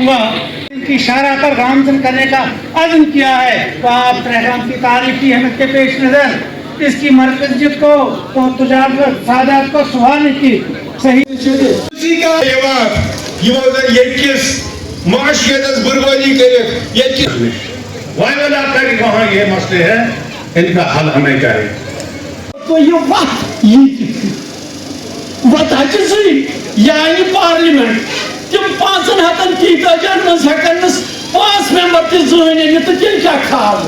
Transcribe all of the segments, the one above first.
ہوا کی شرح پر گامزن کرنے کا عزم کیا ہے، تو آپ ترہگام کی تاریخی اہمیت کے پیش نظر اس کی مرکزیت کو تجارت سعادت کو سنبھالنے کی صحیح اسی کا معاشیت بربادی کرے والا تک وہاں یہ مسئلے ہیں، ان کا حل ہمیں چاہیے. تو یہ وقت یعنی پارلیمنٹ تم 500 تیتاجن من ہیکس 5 ممبر تہ زین تو تیل کیا کھال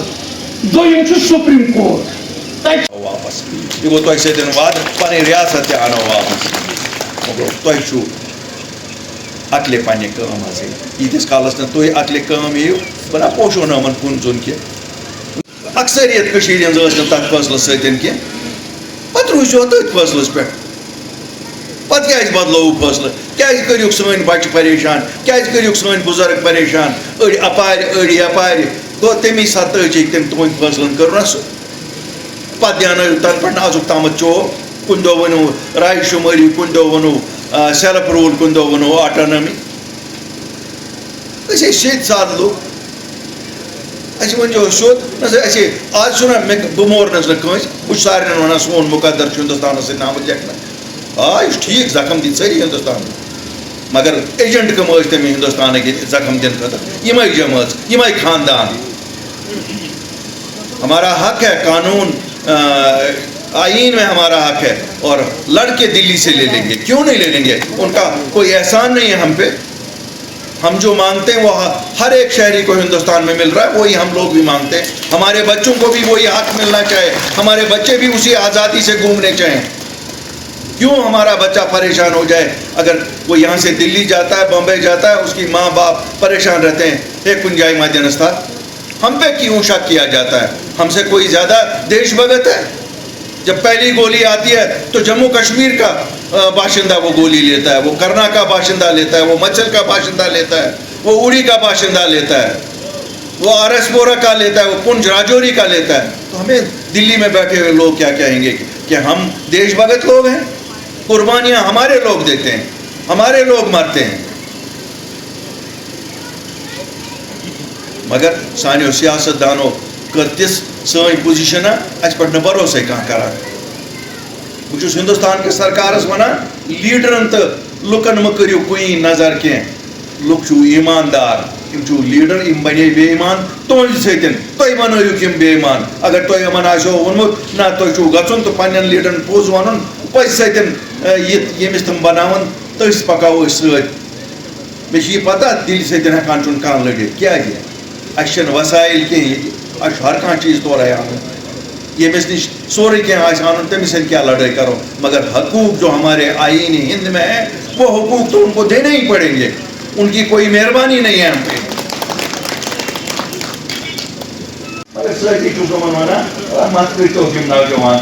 دویم سپریم کورٹ واپس یہ گو تہ سن وعدہ پنہ ریاست تہ انو واپس مگر تہ عقلِ پنہ کام حظ ییتس کالس نا تھی عقلِ کام یو بنا پوشو نامن کن زون کی اکثریت کشیر ہز نا تک فیصلہ ستین کی پتہ روزو تھی فیصلس پہ پتہ کیا بدلو فیصلہ کیا کریو سن بچہ پریشان کیا کریو سن بزرگ پریشان اڑ اپار اڑ یپار گو تمی سطح تم تہند فیصلن کرو نا سہ پتہ دیانو تر پہ ازک تامت چوب کن دہ ونو رائے شماری کن دہ ونو سیلف رول کن دہ ونو آٹونمی شیت سادہ لوگ ونو سیود آج چھنا بہ مورنس نا کنس بہ سارے ونان سون مقدر ہندوستان سی آمت لیکھنا آ یہ ٹھیک زخم دن ساری ہندوستان مگر ایجنٹ کم تم ہندوستان کے زخم دن خاطر یہ جماعت یہ خاندان. ہمارا حق ہے قانون آئین میں ہمارا حق ہے اور لڑکے دلی سے لے لیں گے کیوں نہیں لے لیں گے ان کا کوئی احسان نہیں ہے ہم پہ. ہم جو مانگتے ہیں وہ ہر ایک شہری کو ہندوستان میں مل رہا ہے وہی ہم لوگ بھی مانگتے ہیں. ہمارے بچوں کو بھی وہی حق ملنا چاہے ہمارے بچے بھی اسی آزادی سے گھومنے چاہیں. کیوں ہمارا بچہ پریشان ہو جائے اگر وہ یہاں سے دلی جاتا ہے بمبئی جاتا ہے اس کی ماں باپ پریشان رہتے ہیں. ایک کنجائی مدنستہ ہم پہ کیوں شک کیا جاتا ہے؟ ہم سے کوئی زیادہ دیش بھگت ہے؟ جب پہلی گولی آتی ہے تو جموں کشمیر کا باشندہ وہ گولی لیتا ہے، وہ کرنا کا باشندہ لیتا ہے، وہ مچل کا باشندہ لیتا ہے، وہ اڑی کا باشندہ لیتا ہے، وہ آر ایس پورہ کا لیتا ہے، وہ پنچ راجوری کا لیتا ہے. تو ہمیں دلی میں بیٹھے ہوئے لوگ کیا کہیں گے کہ ہم دیش بھگت لوگ ہیں؟ قربانیاں ہمارے لوگ دیتے ہیں، ہمارے لوگ مرتے ہیں. مگر سانو سیاست دانو کر تس سن پوزیشن اس پہ بھروسے کھانا کران. بہت ہندوستان کے سرکارس ونان لیڈرن تو لکن مہ کرو کن نظر کی لوگ ایماندار یم لیڈر یم بنے بے ایمان تہذ ستین تھی بنوک یم بے ایمان. اگر تھی یمن آسو وونمت نا تھی گھن تو پنن لیڈرن پوز ون پز ستین یمس تم بناون تس پکو ست. مے پتہ دل ستین ہکان چھ کھانا لڑت کیا اچھن وسائل کھین اچھ ہر کھانا چیز تورے آن یمس نش سورے کی آن تمس سن کیا لڑائی کرو. مگر حقوق جو ہمارے آئین ہند میں ہے وہ حقوق تو ان کو دینے ہی پڑیں گے، ان کی کوئی مہربانی نہیں ہے ہم پہ. مگر سر کی چونکہ ونانا مت کرتو ہم نوجوان